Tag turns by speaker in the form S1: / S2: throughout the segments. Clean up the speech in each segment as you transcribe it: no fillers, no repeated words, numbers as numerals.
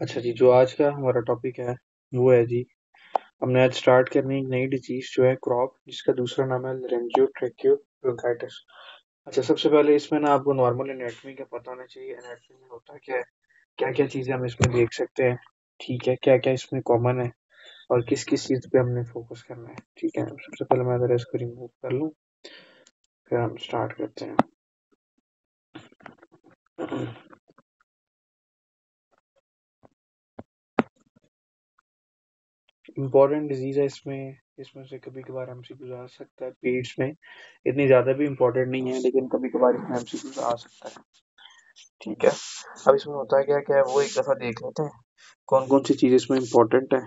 S1: अच्छा जी, जो आज का हमारा टॉपिक है वो है जी, हमने आज स्टार्ट करनी एक नई डिजीज जो है क्रॉप, जिसका दूसरा नाम है लेरेंजियोट्रैकियो ब्रोंकाइटिस। अच्छा, सबसे पहले इसमें ना आपको नॉर्मल एनाटॉमी का पता होना चाहिए। एनाटॉमी में होता क्या है, क्या क्या चीजें हम इसमें देख सकते हैं, ठीक है, क्या क्या इसमें कॉमन है और किस किस चीज पे हमने फोकस करना है। ठीक है, सबसे पहले मैं अगर इसको रिमूव कर लूँ, फिर हम स्टार्ट करते हैं। इम्पोर्टेंट डिजीज है इसमें, इसमें से कभी कभार एमसीक्यू आ सकता है पीरियड्स में। इतनी ज्यादा भी इम्पोर्टेंट नहीं है, लेकिन कभी कभार इसमें एमसीक्यू आ सकता है। ठीक है, अब इसमें होता है क्या क्या है वो एक दफा देख लेते हैं। कौन कौन सी चीज इसमें इम्पोर्टेंट है,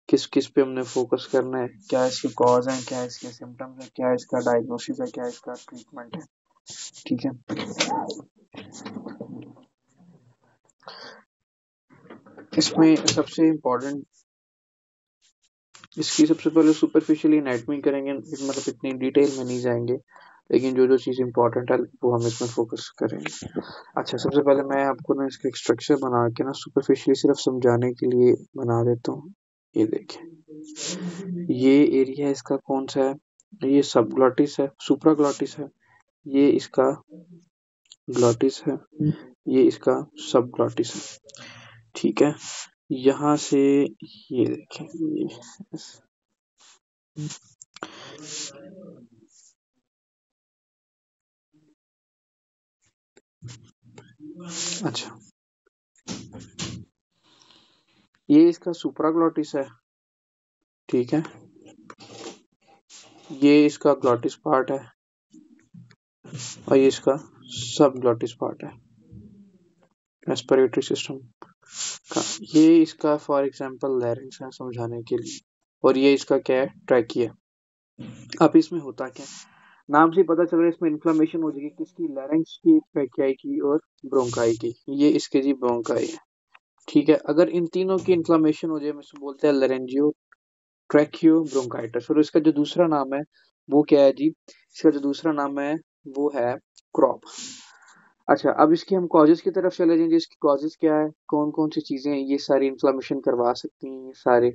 S1: किस किस पे हमने फोकस करना है, क्या इसके कॉज है, क्या इसके सिम्टम्स है, क्या इसका डायग्नोसिस है, क्या इसका ट्रीटमेंट है। ठीक है, इसमें सबसे इम्पोर्टेंट, इसकी सबसे पहले सुपरफिशियली एनाटॉमी करेंगे, मतलब इतनी डिटेल में नहीं जाएंगे, लेकिन जो जो चीज़ इंपॉर्टेंट है वो हम इसमें फोकस करेंगे। अच्छा, सबसे पहले मैं आपको ना इसका एक स्ट्रक्चर बना के ना सुपरफिशियली सिर्फ समझाने के लिए बना देता हूँ। ये देखें, ये एरिया इसका कौन सा है, ये सब ग्लॉटिस है, सुप्रा ग्लॉटिस है, ये इसका ग्लॉटिस है, ये इसका सब ग्लॉटिस है। ठीक है, यहाँ से ये देखें, ये अच्छा, ये इसका सुप्राग्लॉटिस है। ठीक है, ये इसका ग्लॉटिस पार्ट है और ये इसका सब ग्लॉटिस पार्ट है, रेस्पिरेटरी सिस्टम का। ये इसका फॉर एग्जांपल लैरिंक्स है समझाने के लिए, और ये इसका क्या है, ट्रैकिया। अब इसमें होता क्या है, नाम से पता चल रहा है इसमें इन्फ्लामेशन हो जाएगी, किसकी, लैरिंक्स की, ट्रैकियाई की और ब्रोंकाई की। ये इसके जी ब्रोंकाई है। ठीक है, अगर इन तीनों की इन्फ्लामेशन हो जाए, हम इसको बोलते हैं लेरेंजियो ट्रैकियो ब्रोंकाइटिस। और इसका जो दूसरा नाम है वो क्या है जी, इसका जो दूसरा नाम है वो है क्रॉप। अच्छा, अब इसके हम कॉजेज की तरफ चले जाएंगे। इसकी कॉजेज क्या है, कौन कौन सी चीजें ये सारी इन्फ्लामेशन करवा सकती हैं, ये सारे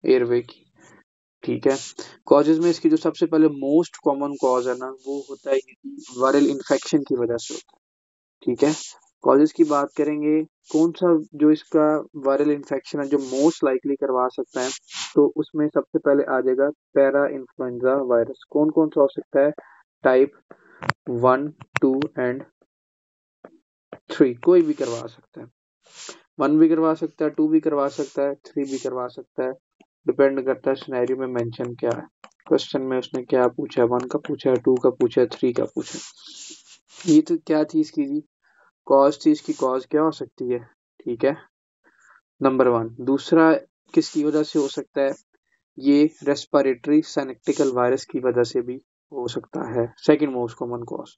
S1: एयरवे की। ठीक है, कॉजेज में इसकी जो सबसे पहले मोस्ट कॉमन कॉज है ना, वो होता है वायरल इन्फेक्शन की वजह से होता है। ठीक है, कॉजेज की बात करेंगे, कौन सा जो इसका वायरल इन्फेक्शन है जो मोस्ट लाइकली करवा सकता है, तो उसमें सबसे पहले आ जाएगा पैरा इन्फ्लुएंजा वायरस। कौन कौन सा हो सकता है, टाइप 1, 2 एंड 3, कोई भी करवा सकता है। 1 भी करवा सकता है, 2 भी करवा सकता है, 3 भी करवा सकता है, डिपेंड करता है सिनेरियो में मेंशन क्या है, क्वेश्चन में उसने क्या पूछा है, 1 का पूछा है, 2 का पूछा है, 3 का पूछा है। ये तो क्या थी इसकी जी, कॉज थी। इसकी कॉज क्या हो सकती है, ठीक है, नंबर 1। दूसरा, किसकी वजह से हो सकता है, ये रेस्पिरेटरी सिनेक्टिकल वायरस की वजह से भी हो सकता है, सेकंड मोस्ट कॉमन कॉज।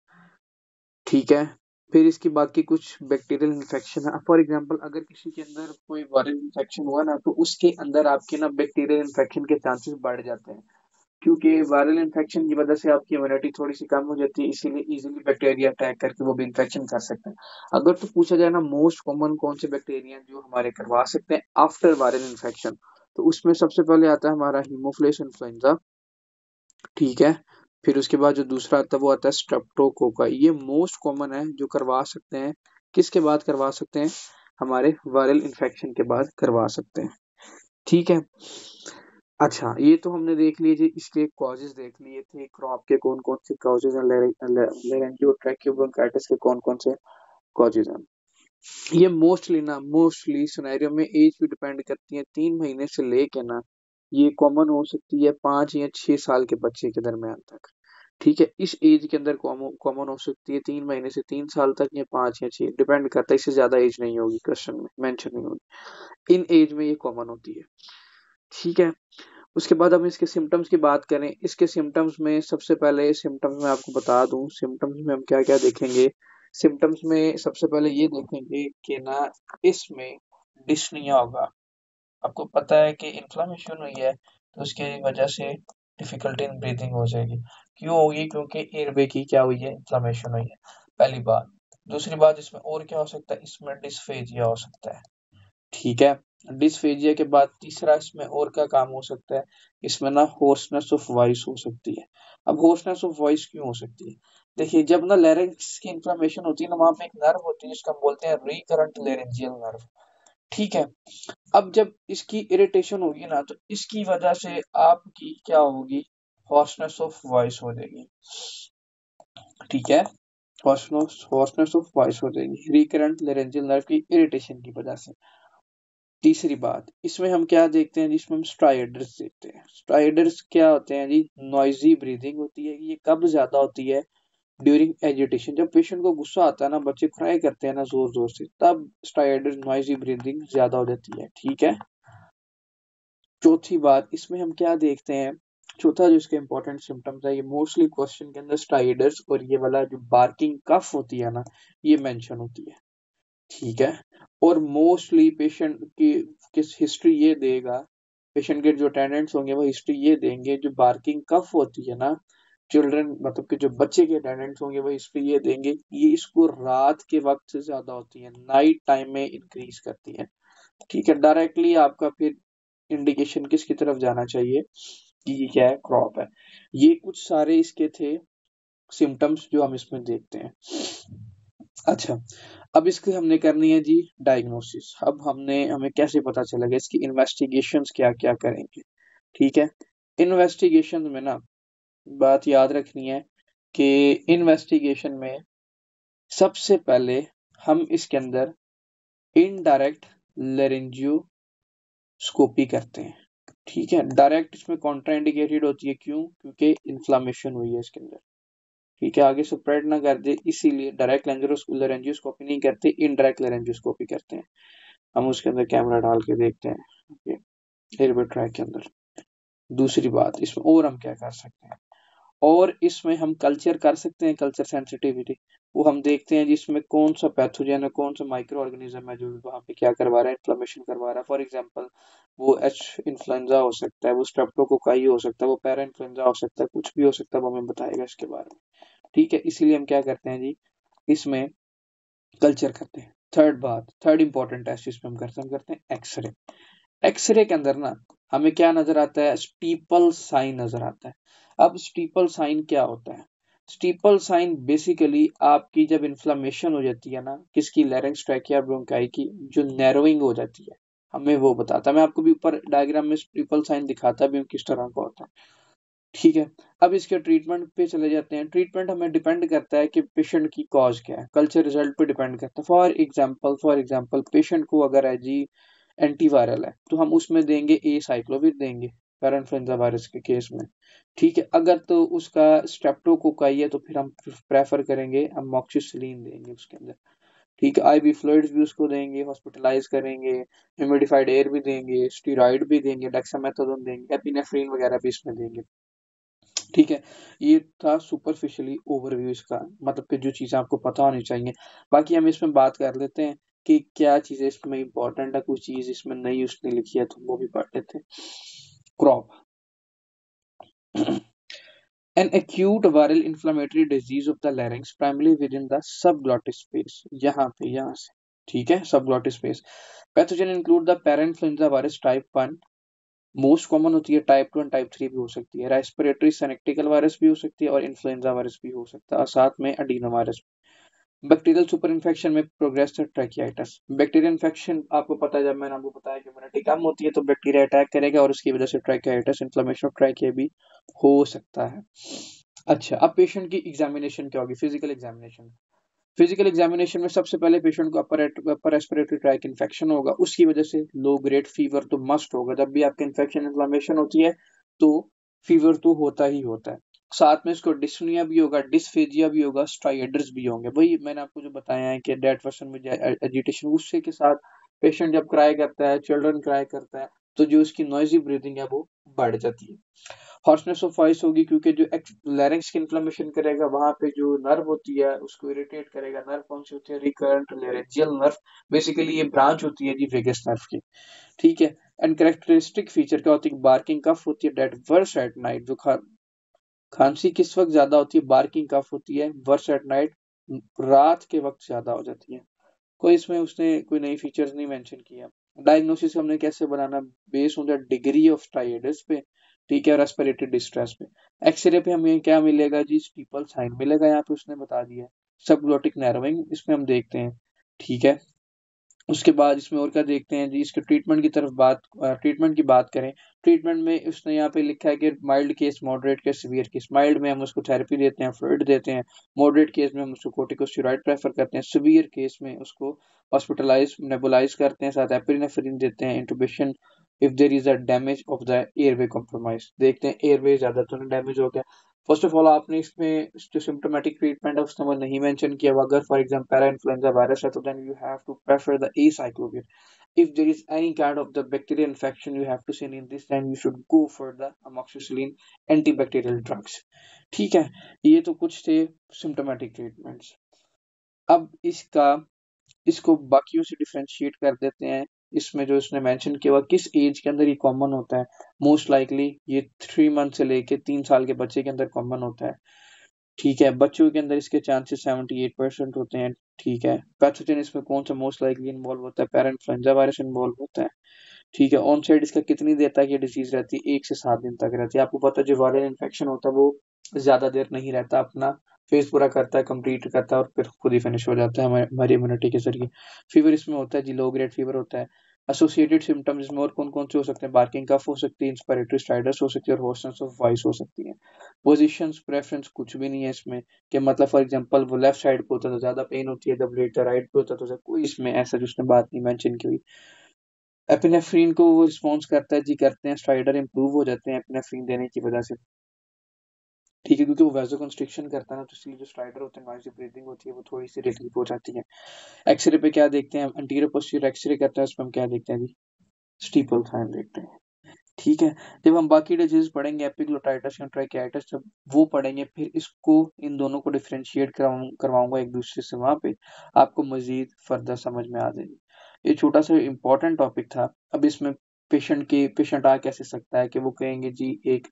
S1: ठीक है, फिर इसकी बाकी कुछ बैक्टीरियल इन्फेक्शन है। फॉर एग्जांपल, अगर किसी के अंदर कोई वायरल इन्फेक्शन हुआ ना, तो उसके अंदर आपके ना बैक्टीरियल इन्फेक्शन के चांसेस बढ़ जाते हैं, क्योंकि वायरल इन्फेक्शन की वजह से आपकी इम्यूनिटी थोड़ी सी कम हो जाती है, इसीलिए इजीली बैक्टीरिया अटैक करके वो भी इन्फेक्शन कर सकते हैं। अगर तो पूछा जाए ना मोस्ट कॉमन कौन से बैक्टीरिया जो हमारे करवा सकते हैं आफ्टर वायरल इन्फेक्शन, तो उसमें सबसे पहले आता है हमारा हीमोफिलस इन्फ्लुएंजा। ठीक है, फिर उसके बाद जो दूसरा आता है वो आता है स्ट्रेप्टोकोका। ये मोस्ट कॉमन है जो करवा सकते हैं, किसके बाद करवा सकते हैं, हमारे वायरल इन्फेक्शन के बाद करवा सकते हैं। ठीक है, अच्छा, ये तो हमने देख लिए जी, इसके कॉजेज देख लिए थे, क्रॉप के कौन कौन से कॉजेज हैं, लेरेंजियो ब्रोंकाइटिस के कौन कौन से कॉजेज हैं। ये मोस्टली सिनेरियो में एज भी डिपेंड करती है, 3 महीने से लेके ना ये कॉमन हो सकती है 5 या 6 साल के बच्चे के दरमियान तक। ठीक है, इस एज के अंदर कॉमन हो सकती है 3 महीने से 3 साल तक, या 5 या 6, डिपेंड करता है, इससे ज्यादा एज नहीं होगी, क्वेश्चन में मेंशन नहीं होगी, इन एज में ये कॉमन होती है। ठीक है, उसके बाद हम इसके सिम्टम्स की बात करें। इसके सिम्टम्स में सबसे पहले सिम्टम्स में आपको बता दूं, सिम्टम्स में हम क्या क्या देखेंगे। सिम्टम्स में सबसे पहले ये देखेंगे कि ना इसमें डिस्निया होगा। आपको पता है कि इन्फ्लामेशन हुई है, तो उसकी वजह से डिफिकल्टी इन ब्रीदिंग हो जाएगी। क्यों होगी, क्योंकि एयरवे की क्या हुई है, इन्फ्लामेशन हुई है, पहली बात। दूसरी बात, इसमें और क्या हो सकता है, इसमें डिस्फेजिया हो सकता है। ठीक है। डिस्फेजिया के बाद तीसरा इसमें और क्या काम हो सकता है, इसमें ना होर्सनेस ऑफ वॉइस हो सकती है। अब होर्सनेस ऑफ वॉइस क्यों हो सकती है, देखिए जब ना लैरिंक्स की इन्फ्लेमेशन होती है ना, वहां पे एक नर्व होती है जिसको हम बोलते हैं रिकरेंट लैरिंजियल नर्व। ठीक है। अब जब इसकी इरिटेशन होगी ना, तो इसकी वजह से आपकी क्या होगी, होर्सनेस ऑफ वॉइस हो जाएगी। ठीक है, होर्सनेस ऑफ वॉइस हो जाएगी रिकरेंट लैरिंजियल नर्व की इरिटेशन की वजह से। तीसरी बात, इसमें हम क्या देखते हैं, जिसमें हम स्ट्राइडर्स देखते हैं। स्ट्राइडर्स क्या होते हैं जी, नॉइजी ब्रीदिंग होती है। ये कब ज्यादा होती है, ड्यूरिंग एजिटेशन, जब पेशेंट को गुस्सा आता है ना, बच्चे क्राई करते हैं ना जोर जोर से, तब स्ट्राइडर्स नॉइजी ब्रीदिंग ज्यादा हो जाती है। ठीक है। चौथी बात, इसमें हम क्या देखते हैं, चौथा जो इसके इंपॉर्टेंट सिम्टम्स है, ये मोस्टली क्वेश्चन के अंदर स्ट्राइडर्स और ये वाला जो बार्किंग कफ होती है ना, ये मेंशन होती है। ठीक है। और मोस्टली पेशेंट की किस हिस्ट्री ये देगा, पेशेंट के जो अटेंडेंट्स होंगे वो हिस्ट्री ये देंगे, जो बार्किंग कफ होती है ना, चिल्ड्रन मतलब कि जो बच्चे के अटेंडेंट्स होंगे वो हिस्ट्री ये देंगे, ये इसको रात के वक्त से ज्यादा होती है, नाइट टाइम में इंक्रीज करती है। ठीक है। डायरेक्टली आपका फिर इंडिकेशन किसकी तरफ जाना चाहिए कि ये क्या है, क्रॉप है। ये कुछ सारे इसके थे सिम्टम्स जो हम इसमें देखते हैं। अच्छा, अब इसकी हमने करनी है जी डायग्नोसिस। अब हमें कैसे पता चलेगा, इसकी इन्वेस्टिगेशंस क्या क्या करेंगे। ठीक है। इन्वेस्टिगेशन में ना बात याद रखनी है कि इन्वेस्टिगेशन में सबसे पहले हम इसके अंदर इनडायरेक्ट लेरेंजियोस्कोपी करते हैं। ठीक है। डायरेक्ट इसमें कॉन्ट्राइंडिकेटेड होती है, क्यों, क्योंकि इन्फ्लामेशन हुई है इसके अंदर। ठीक है, आगे स्प्रेड ना कर दे, इसीलिए डायरेक्ट लेरेंजियोस्कोपी नहीं करते, इनडायरेक्ट लेरेंजियोस्कोपी करते हैं। हम उसके अंदर कैमरा डाल के देखते हैं एयरवे ट्रैक के अंदर। दूसरी बात, इसमें और हम क्या कर सकते हैं, और इसमें हम कल्चर कर सकते हैं, कल्चर सेंसिटिविटी। वो हम देखते हैं जिसमें कौन सा पैथोजन है, कौन सा माइक्रो ऑर्गेनिज्म है जो वहाँ पे क्या करवा रहा है, इन्फ्लेमेशन करवा रहा है। फॉर एग्जांपल वो एच इन्फ्लुएंजा हो सकता है, वो स्ट्रेप्टोकोकाई हो सकता है, वो पैरा इन्फ्लुएंजा हो सकता है, कुछ भी हो सकता है, वो हमें बताएगा इसके बारे में। ठीक है। इसीलिए हम क्या करते हैं जी, इसमें कल्चर करते हैं। थर्ड बात, थर्ड इंपॉर्टेंट टेस्ट इसमें हम करते हैं एक्सरे। एक्सरे के अंदर ना हमें क्या नजर आता है, स्टीपल साइन नजर आता है। अब स्टीपल साइन क्या होता है, स्टीपल साइन बेसिकली आपकी जब इन्फ्लामेशन हो जाती है ना, किसकी, लैरिंक्स ट्रैकिया ब्रोंकाई की, जो नैरोइंग हो जाती है, हमें वो बताता है। मैं आपको भी ऊपर डायग्राम में स्टीपल साइन दिखाता भी हूँ किस तरह का होता है। ठीक है। अब इसके ट्रीटमेंट पे चले जाते हैं। ट्रीटमेंट हमें डिपेंड करता है कि पेशेंट की कॉज क्या है, कल्चर रिजल्ट पे डिपेंड करता है। फॉर एग्जांपल पेशेंट को अगर है जी एंटीवायरल है, तो हम उसमें देंगे ए साइक्लोविर देंगे पैराइन्फ्लुएंजा वायरस के केस में। ठीक है। अगर तो उसका स्ट्रेप्टोकोकाई है, तो फिर हम प्रेफर करेंगे, हम मॉक्सिसिलिन देंगे उसके अंदर। ठीक है। आईवी फ्लूइड्स भी उसको देंगे, हॉस्पिटलाइज करेंगे, ह्यूमिडिफाइड एयर भी देंगे, स्टीरॉइड भी देंगे, डेक्सामेथासोन देंगे, एपिनेफ्रिन वगैरह भी इसमें देंगे। ठीक है। ये था सुपरफिशियली ओवरव्यू इसका, मतलब कि जो चीजें आपको पता होनी चाहिए। बाकी हम इसमें बात कर लेते हैं कि क्या चीजें इसमें इंपॉर्टेंट है, कुछ चीज इसमें नई उसने लिखी है तो वो भी पढ़ लेते हैं। Croup an acute viral inflammatory disease of the larynx primarily within the subglottic space, यहाँ से। ठीक है, subglottic space। Pathogen include the parainfluenza virus type 1, most common होती है, टाइप 2 एंड टाइप 3 भी हो सकती है, रेस्पिरेटरी सेनेक्टिकल वायरस भी हो सकती है और इन्फ्लुएंजा वायरस भी हो सकता है, और साथ में adeno virus. Bacterial super infection में प्रोग्रेसिव ट्रैकियाइटिस, बैक्टीरियल इन्फेक्शन आपको पता है, जब मैंने आपको बताया कि इम्यूनिटी कम होती है तो बैक्टीरिया अटैक करेगा और उसकी वजह से ट्रैकियाइटिस, इन्फ्लेमेशन ऑफ ट्रैकिया भी हो सकता है। अच्छा, अब पेशेंट की एग्जामिनेशन क्या होगी, फिजिकल एग्जामिनेशन। फिजिकल एग्जामिनेशन में सबसे पहले पेशेंट को अपर रेस्पिरेटरी ट्रैक इन्फेक्शन होगा, उसकी वजह से लो ग्रेड फीवर तो मस्ट होगा। जब भी आपके इन्फेक्शन इन्फ्लेमेशन होती है तो फीवर तो होता ही होता है। साथ में इसको डिस्निया भी होगा, डिस्फेजिया भी होगा, स्ट्राइडर्स भी होंगे। वही मैंने आपको जो बताया है कि डेड पर्सन में एजिटेशन, उससे के साथ पेशेंट जब क्राई करता है, चिल्ड्रन क्राई करता है, तो जो उसकी नॉइजी ब्रीदिंग है वो बढ़ जाती है। हॉर्सनेस ऑफ वॉइस होगी, क्योंकि जो लैरिंक्स की इन्फ्लेमेशन करेगा, वहां पे जो नर्व होती है उसको इरिटेट करेगा। नर्व कौन सी होती है, रिकरेंट लैरिंजियल नर्व। बेसिकली ये ब्रांच होती है जी वेगस नर्व की। ठीक है। एंड कैरेक्टरिस्टिक फीचर क्या होती है, बार्किंग कफ होती है, डेट वर्स एट नाइट। जो खांसी किस वक्त ज्यादा होती है, बार्किंग कफ होती है, वर्स एट नाइट, रात के वक्त ज्यादा हो जाती है। कोई इसमें उसने कोई नई फीचर्स नहीं मेंशन किया। डायग्नोसिस हमने कैसे बनाना, based on the degree of tiredness पे, ठीक है, रेस्पिरेटरी डिस्ट्रेस पे। एक्सरे पे हमें क्या मिलेगा जी, स्टीपल साइन मिलेगा, यहाँ पे उसने बता दिया है। सबग्लोटिक नैरोइंग इसमें हम देखते हैं, ठीक है। उसके बाद इसमें और क्या देखते हैं जी, इसके ट्रीटमेंट की तरफ ट्रीटमेंट की बात करें। ट्रीटमेंट में उसने यहाँ पे लिखा है कि mild case, moderate case, severe case. Mild में हम उसको थेरेपी देते हैं, फ्लूइड देते हैं। मॉडरेट केस में हम उसको कोर्टिकोस्टेरॉइड प्रेफर करते हैं। सीवियर केस में उसको हॉस्पिटलाइज नेबुलाइज करते हैं, साथ एपिनेफ्रिन देते हैं, इंटुबेशन if there is a damage of the airway compromise. देखते हैं एयरवे ज्यादा तो नहीं डैमेज हो गया। फर्स्ट ऑफ ऑल आपने इसमें जो सिम्टोमेटिक ट्रीटमेंट है उसने वो नहीं मेंशन किया हुआ। अगर for example para influenza virus है तो then you have to prefer the acyclovir. if there is any kind of the bacterial infection you have to see in this, then you should go for the amoxicillin antibacterial drugs। ठीक है, ये तो कुछ थे symptomatic treatments. अब इसको बाकियों से डिफरेंशिएट कर देते हैं। इसमें जो इसने मेंशन किया हुआ किस एज के अंदर ये कॉमन होता है, मोस्ट लाइकली ये 3 मंथ से लेके 3 साल के बच्चे के अंदर कॉमन होता है। ठीक है, बच्चों के अंदर इसके चांसेस 78% होते हैं। ठीक है, पैथोजन इसमें कौन सा मोस्ट लाइकली इन्वॉल्व होता है, पैरा इन्फ्लुएंजा वायरस इन्वॉल्व होता है। ठीक है, ऑन साइड इसका कितनी देर तक ये डिजीज रहती है, 1 से 7 दिन तक रहती है। आपको पता है जो वायरल इन्फेक्शन होता है वो ज्यादा देर नहीं रहता, अपना फेज पूरा करता है, कंप्लीट करता है और फिर खुद ही फिनिश हो जाता है हमारी इम्यूनिटी के जरिए। फीवर इसमें होता है जी, लो ग्रेड फीवर होता है। एसोसिएटेड सिम्टम्स इसमें और कौन कौन से हो सकते हैं, बार्किंग कफ हो सकती है, इंस्पिरेटरी स्टाइडस हो सकती है और होर्सनेस ऑफ वॉइस हो सकती है। पोजीशंस प्रेफरेंस कुछ भी नहीं है इसमें, कि मतलब फॉर एग्जांपल वो लेफ्ट साइड पे होता है तो ज्यादा पेन होती है, जब राइट पे होता है तो कोई इसमें ऐसा जिसने बात नहीं मेंशन की हुई। एपिनेफ्रीन को वो रिस्पॉन्स करता है जी, करते हैं, स्ट्राइडर इंप्रूव हो जाते हैं एपिनेफ्रीन देने की वजह से। ठीक है, क्योंकि वो वैसोकंस्ट्रिक्शन करता है ना, तो इसलिए जो स्ट्राइडर होते हैं, नॉइजी ब्रीदिंग होती है, वो थोड़ी सी रिलीफ हो जाती है। एक्सरे पे क्या देखते हैं, एंटीरियर पोस्टीरियर एक्सरे करता है, उसमें हम क्या देखते हैं जी, स्टीपल साइन देखते हैं। ठीक है, जब हम बाकी डिजीज पढ़ेंगे, एपिग्लोटाइटिस या ट्राइकाइटिस, जब वो पढ़ेंगे फिर इसको इन दोनों को डिफरेंशिएट करवाऊंगा एक दूसरे से, वहां पे आपको मजीद फर्दर समझ में आ जाएगी। ये छोटा सा इंपॉर्टेंट टॉपिक था। अब इसमें पेशेंट आ कैसे सकता है, कि वो कहेंगे जी एक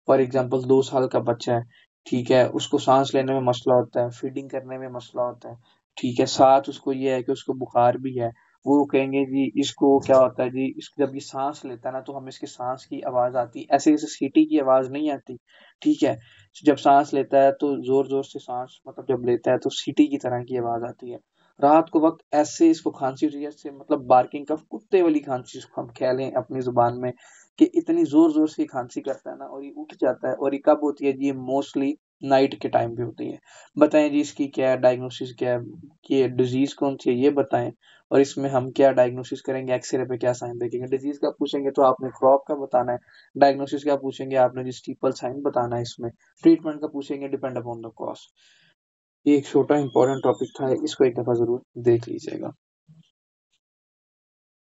S1: फॉर एग्जाम्पल 2 साल का बच्चा है, ठीक है, उसको सांस लेने में मसला होता है, फीडिंग करने में मसला होता है, ठीक है, साथ उसको ये है कि उसको बुखार भी है। वो कहेंगे जी इसको क्या होता है जी, जब ये सांस लेता है ना तो हमें इसकी सांस की आवाज आती है, ऐसे जैसे सीटी की आवाज नहीं आती। ठीक है, जब सांस लेता है तो जोर जोर से सांस मतलब जब लेता है तो सीटी की तरह की आवाज आती है। रात को वक्त ऐसे इसको खांसी होती है जैसे मतलब बार्किंग का कुत्ते वाली खांसी, जिसको हम कह लें अपनी जुबान में, कि इतनी जोर जोर से खांसी करता है ना, और ये उठ जाता है। और ये कब होती है जी, ये मोस्टली नाइट के टाइम पे होती है। बताएं जी इसकी क्या डायग्नोसिस, क्या है कि डिजीज कौन सी है ये बताएं, और इसमें हम क्या डायग्नोसिस करेंगे, एक्सरे पे क्या साइन देखेंगे। डिजीज का पूछेंगे तो आपने क्रॉप का बताना है, डायग्नोसिस का पूछेंगे आपने जी स्टीपल साइन बताना है, इसमें ट्रीटमेंट का पूछेंगे डिपेंड अपॉन द कॉस्ट। ये एक छोटा इंपॉर्टेंट टॉपिक था, इसको एक दफा जरूर देख लीजिएगा।